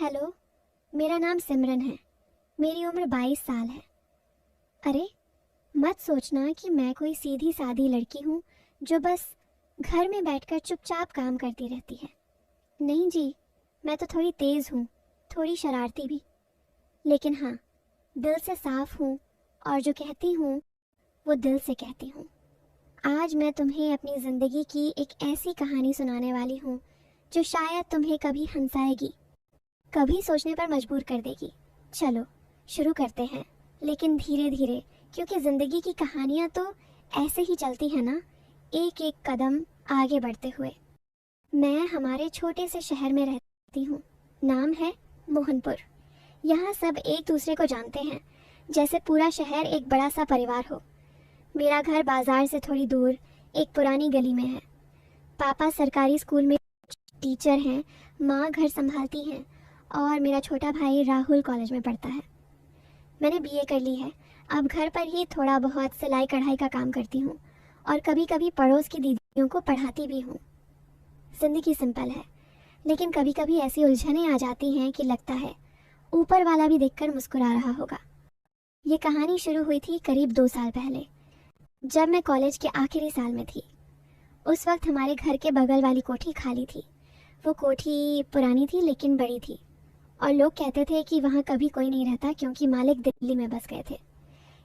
Hello, मेरा नाम सिमरन है। मेरी उम्र 22 साल है। अरे, मत सोचना कि मैं कोई सीधी सादी लड़की हूँ जो बस घर में बैठकर चुपचाप काम करती रहती है। नहीं जी, मैं तो थोड़ी तेज़ हूँ, थोड़ी शरारती भी। लेकिन हाँ, दिल से साफ हूँ और जो कहती हूँ वो दिल से कहती हूँ। आज मैं तुम्हें अपनी ज़िंदगी की एक ऐसी कहानी सुनाने वाली हूँ जो शायद तुम्हें कभी हंसाएगी, कभी सोचने पर मजबूर कर देगी। चलो शुरू करते हैं, लेकिन धीरे धीरे, क्योंकि ज़िंदगी की कहानियाँ तो ऐसे ही चलती है ना, एक एक कदम आगे बढ़ते हुए। मैं हमारे छोटे से शहर में रहती हूँ। नाम है मोहनपुर। यहाँ सब एक दूसरे को जानते हैं, जैसे पूरा शहर एक बड़ा सा परिवार हो। मेरा घर बाजार से थोड़ी दूर एक पुरानी गली में है। पापा सरकारी स्कूल में टीचर हैं, माँ घर संभालती हैं और मेरा छोटा भाई राहुल कॉलेज में पढ़ता है। मैंने बीए कर ली है। अब घर पर ही थोड़ा बहुत सिलाई कढ़ाई का काम करती हूँ और कभी कभी पड़ोस की दीदियों को पढ़ाती भी हूँ। जिंदगी सिंपल है, लेकिन कभी कभी ऐसी उलझनें आ जाती हैं कि लगता है ऊपर वाला भी देखकर मुस्कुरा रहा होगा। ये कहानी शुरू हुई थी करीब 2 साल पहले, जब मैं कॉलेज के आखिरी साल में थी। उस वक्त हमारे घर के बगल वाली कोठी खाली थी। वो कोठी पुरानी थी लेकिन बड़ी थी और लोग कहते थे कि वहाँ कभी कोई नहीं रहता क्योंकि मालिक दिल्ली में बस गए थे।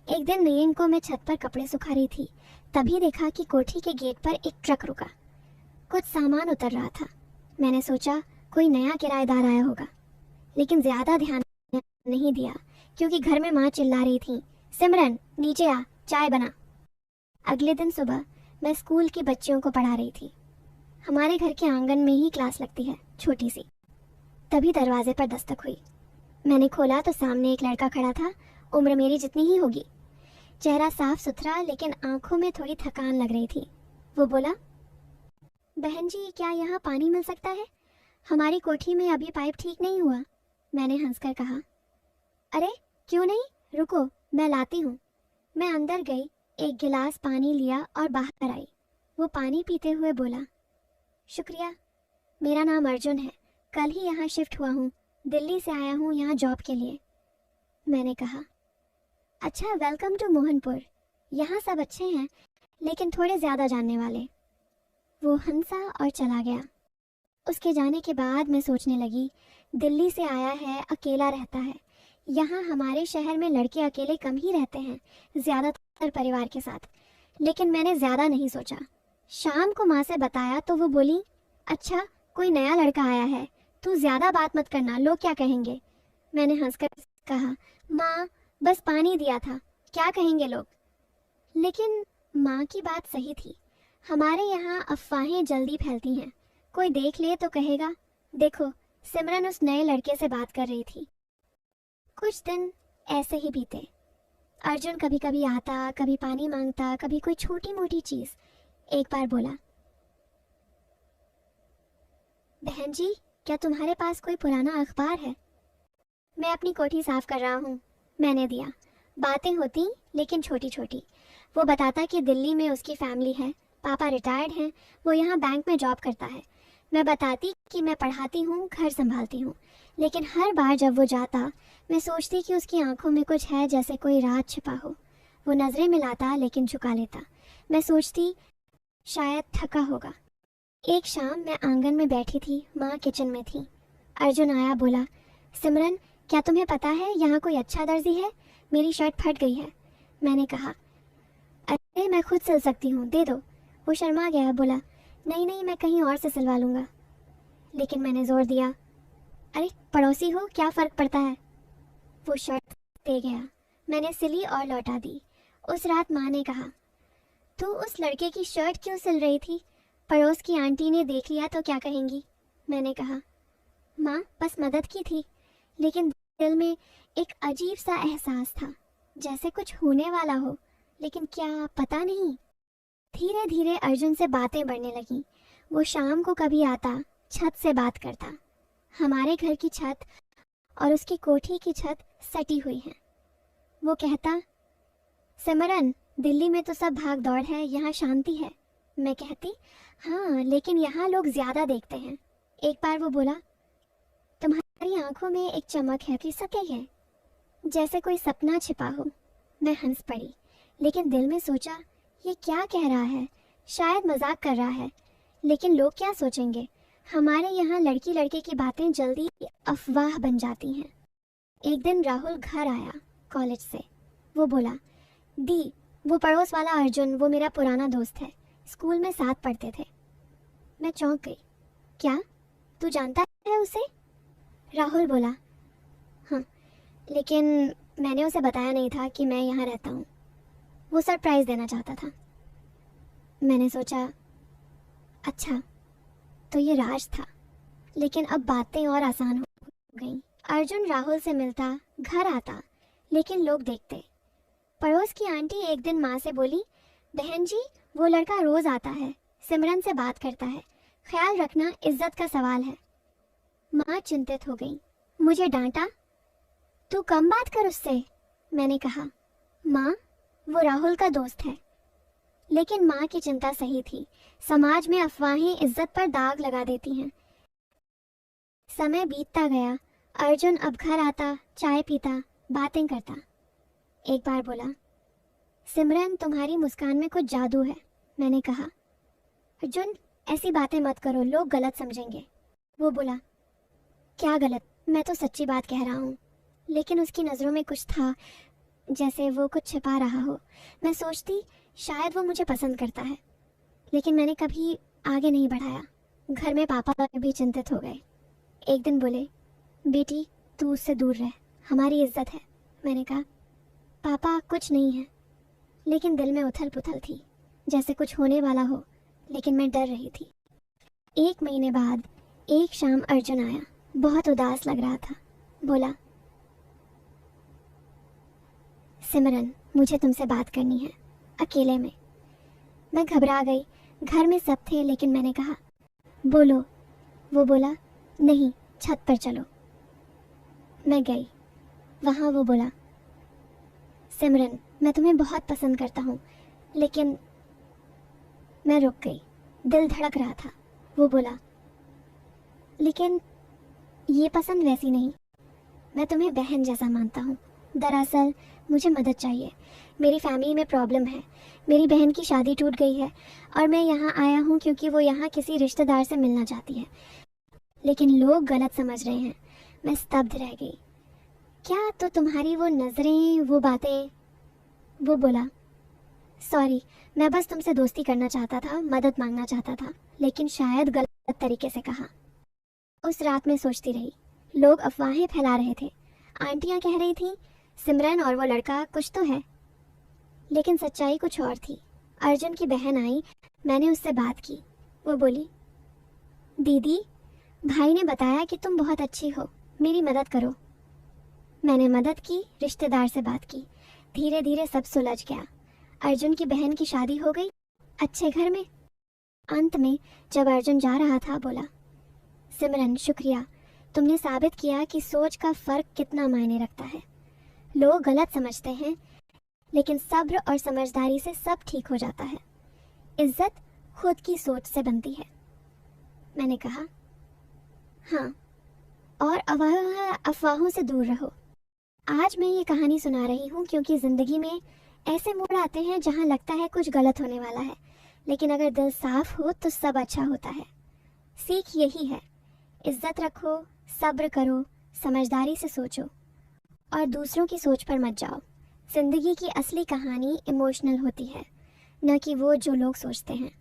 एक दिन नयन को मैं छत पर कपड़े सुखा रही थी, तभी देखा कि कोठी के गेट पर एक ट्रक रुका। कुछ सामान उतर रहा था। मैंने सोचा कोई नया किराएदार आया होगा, लेकिन ज़्यादा ध्यान नहीं दिया क्योंकि घर में माँ चिल्ला रही थी, सिमरन नीचे आ, चाय बना। अगले दिन सुबह मैं स्कूल की बच्चियों को पढ़ा रही थी। हमारे घर के आंगन में ही क्लास लगती है, छोटी सी। तभी दरवाजे पर दस्तक हुई। मैंने खोला तो सामने एक लड़का खड़ा था, उम्र मेरी जितनी ही होगी। चेहरा साफ सुथरा, लेकिन आंखों में थोड़ी थकान लग रही थी। वो बोला, बहन जी क्या यहाँ पानी मिल सकता है? हमारी कोठी में अभी पाइप ठीक नहीं हुआ। मैंने हंसकर कहा, अरे क्यों नहीं, रुको मैं लाती हूँ। मैं अंदर गई, एक गिलास पानी लिया और बाहर आई। वो पानी पीते हुए बोला, शुक्रिया, मेरा नाम अर्जुन है, कल ही यहाँ शिफ्ट हुआ हूँ, दिल्ली से आया हूँ यहाँ जॉब के लिए। मैंने कहा, अच्छा वेलकम टू मोहनपुर। यहाँ सब अच्छे हैं लेकिन थोड़े ज़्यादा जानने वाले। वो हंसा और चला गया। उसके जाने के बाद मैं सोचने लगी, दिल्ली से आया है, अकेला रहता है। यहाँ हमारे शहर में लड़के अकेले कम ही रहते हैं, ज़्यादातर परिवार के साथ। लेकिन मैंने ज़्यादा नहीं सोचा। शाम को माँ से बताया तो वो बोली, अच्छा कोई नया लड़का आया है, तू ज़्यादा बात मत करना, लोग क्या कहेंगे। मैंने हंसकर कहा, माँ बस पानी दिया था, क्या कहेंगे लोग। लेकिन माँ की बात सही थी। हमारे यहाँ अफवाहें जल्दी फैलती हैं। कोई देख ले तो कहेगा, देखो सिमरन उस नए लड़के से बात कर रही थी। कुछ दिन ऐसे ही बीते। अर्जुन कभी कभी आता, कभी पानी मांगता, कभी कोई छोटी मोटी चीज़। एक बार बोला, बहन जी क्या तुम्हारे पास कोई पुराना अखबार है? मैं अपनी कोठी साफ कर रहा हूँ, मैंने दिया। बातें होती लेकिन छोटी छोटी। वो बताता कि दिल्ली में उसकी फैमिली है, पापा रिटायर्ड हैं, वो यहाँ बैंक में जॉब करता है। मैं बताती कि मैं पढ़ाती हूँ, घर संभालती हूँ। लेकिन हर बार जब वो जाता, मैं सोचती कि उसकी आंखों में कुछ है, जैसे कोई राज छिपा हो। वो नज़रें मिलाता लेकिन झुका लेता। मैं सोचती शायद थका होगा। एक शाम मैं आंगन में बैठी थी, माँ किचन में थी। अर्जुन आया, बोला, सिमरन क्या तुम्हें पता है यहाँ कोई अच्छा दर्जी है? मेरी शर्ट फट गई है। मैंने कहा, अरे मैं खुद सिल सकती हूँ, दे दो। वो शर्मा गया, बोला, नहीं नहीं मैं कहीं और से सिलवा लूँगा। लेकिन मैंने जोर दिया, अरे पड़ोसी हो, क्या फ़र्क पड़ता है। वो शर्ट दे गया। मैंने सिली और लौटा दी। उस रात माँ ने कहा, तू उस लड़के की शर्ट क्यों सिल रही थी? पड़ोस की आंटी ने देख लिया तो क्या कहेंगी। मैंने कहा, माँ बस मदद की थी। लेकिन दिल में एक अजीब सा एहसास था, जैसे कुछ होने वाला हो, लेकिन क्या पता नहीं। धीरे धीरे अर्जुन से बातें बढ़ने लगीं। वो शाम को कभी आता, छत से बात करता। हमारे घर की छत और उसकी कोठी की छत सटी हुई है। वो कहता, सिमरन दिल्ली में तो सब भाग दौड़ है, यहाँ शांति है। मैं कहती, हाँ लेकिन यहाँ लोग ज़्यादा देखते हैं। एक बार वो बोला, तुम्हारे तुम्हारी आंखों में एक चमक है कि सके है, जैसे कोई सपना छिपा हो। मैं हंस पड़ी, लेकिन दिल में सोचा ये क्या कह रहा है, शायद मजाक कर रहा है। लेकिन लोग क्या सोचेंगे? हमारे यहाँ लड़की लड़के की बातें जल्दी अफवाह बन जाती हैं। एक दिन राहुल घर आया कॉलेज से। वो बोला, दी, वो पड़ोस वाला अर्जुन, वो मेरा पुराना दोस्त है, स्कूल में साथ पढ़ते थे। मैं चौंक गई। क्या, तू जानता है उसे? राहुल बोला, हाँ, लेकिन मैंने उसे बताया नहीं था कि मैं यहाँ रहता हूँ। वो सरप्राइज देना चाहता था। मैंने सोचा, अच्छा, तो ये राज था। लेकिन अब बातें और आसान हो गई। अर्जुन राहुल से मिलता, घर आता, लेकिन लोग देखते। पड़ोस की आंटी एक दिन माँ से बोली, बहन जी, वो लड़का रोज आता है, सिमरन से बात करता है, ख्याल रखना, इज्जत का सवाल है। माँ चिंतित हो गई, मुझे डांटा। तू कम बात कर उससे, मैंने कहा। माँ, वो राहुल का दोस्त है। लेकिन माँ की चिंता सही थी। समाज में अफवाहें इज्जत पर दाग लगा देती हैं। समय बीतता गया। अर्जुन अब घर आता, चाय पीता, बातें करता। एक बार बोला, सिमरन, तुम्हारी मुस्कान में कुछ जादू है। मैंने कहा, अर्जुन, ऐसी बातें मत करो, लोग गलत समझेंगे। वो बोला, क्या गलत? मैं तो सच्ची बात कह रहा हूँ। लेकिन उसकी नज़रों में कुछ था, जैसे वो कुछ छिपा रहा हो। मैं सोचती शायद वो मुझे पसंद करता है, लेकिन मैंने कभी आगे नहीं बढ़ाया। घर में पापा भी चिंतित हो गए। एक दिन बोले, बेटी, तू उससे दूर रह, हमारी इज्जत है। मैंने कहा, पापा, कुछ नहीं है। लेकिन दिल में उथल पुथल थी, जैसे कुछ होने वाला हो, लेकिन मैं डर रही थी। 1 महीने बाद एक शाम अर्जुन आया, बहुत उदास लग रहा था। बोला, सिमरन, मुझे तुमसे बात करनी है, अकेले में। मैं घबरा गई। घर में सब थे, लेकिन मैंने कहा, बोलो। वो बोला, नहीं, छत पर चलो। मैं गई। वहाँ वो बोला, सिमरन, मैं तुम्हें बहुत पसंद करता हूँ, लेकिन। मैं रुक गई, दिल धड़क रहा था। वो बोला, लेकिन ये पसंद वैसी नहीं। मैं तुम्हें बहन जैसा मानता हूँ। दरअसल मुझे मदद चाहिए। मेरी फैमिली में प्रॉब्लम है। मेरी बहन की शादी टूट गई है और मैं यहाँ आया हूँ क्योंकि वो यहाँ किसी रिश्तेदार से मिलना चाहती है, लेकिन लोग गलत समझ रहे हैं। मैं स्तब्ध रह गई। क्या तो तुम्हारी वो नज़रें, वो बातें? वो बोला, सॉरी, मैं बस तुमसे दोस्ती करना चाहता था, मदद मांगना चाहता था, लेकिन शायद गलत तरीके से कहा। उस रात में सोचती रही। लोग अफवाहें फैला रहे थे। आंटियां कह रही थीं, सिमरन और वो लड़का कुछ तो है, लेकिन सच्चाई कुछ और थी। अर्जुन की बहन आई, मैंने उससे बात की। वो बोली, दीदी, भाई ने बताया कि तुम बहुत अच्छी हो, मेरी मदद करो। मैंने मदद की, रिश्तेदार से बात की। धीरे धीरे सब सुलझ गया। अर्जुन की बहन की शादी हो गई, अच्छे घर में। अंत में जब अर्जुन जा रहा था, बोला, सिमरन, शुक्रिया, तुमने साबित किया कि सोच का फर्क कितना मायने रखता है। लोग गलत समझते हैं, लेकिन सब्र और समझदारी से सब ठीक हो जाता है। इज्जत खुद की सोच से बनती है। मैंने कहा, हाँ, और अफवाहों से दूर रहो। आज मैं ये कहानी सुना रही हूँ क्योंकि ज़िंदगी में ऐसे मोड़ आते हैं जहाँ लगता है कुछ गलत होने वाला है, लेकिन अगर दिल साफ हो तो सब अच्छा होता है। सीख यही है, इज्जत रखो, सब्र करो, समझदारी से सोचो और दूसरों की सोच पर मत जाओ। ज़िंदगी की असली कहानी इमोशनल होती है, न कि वो जो लोग सोचते हैं।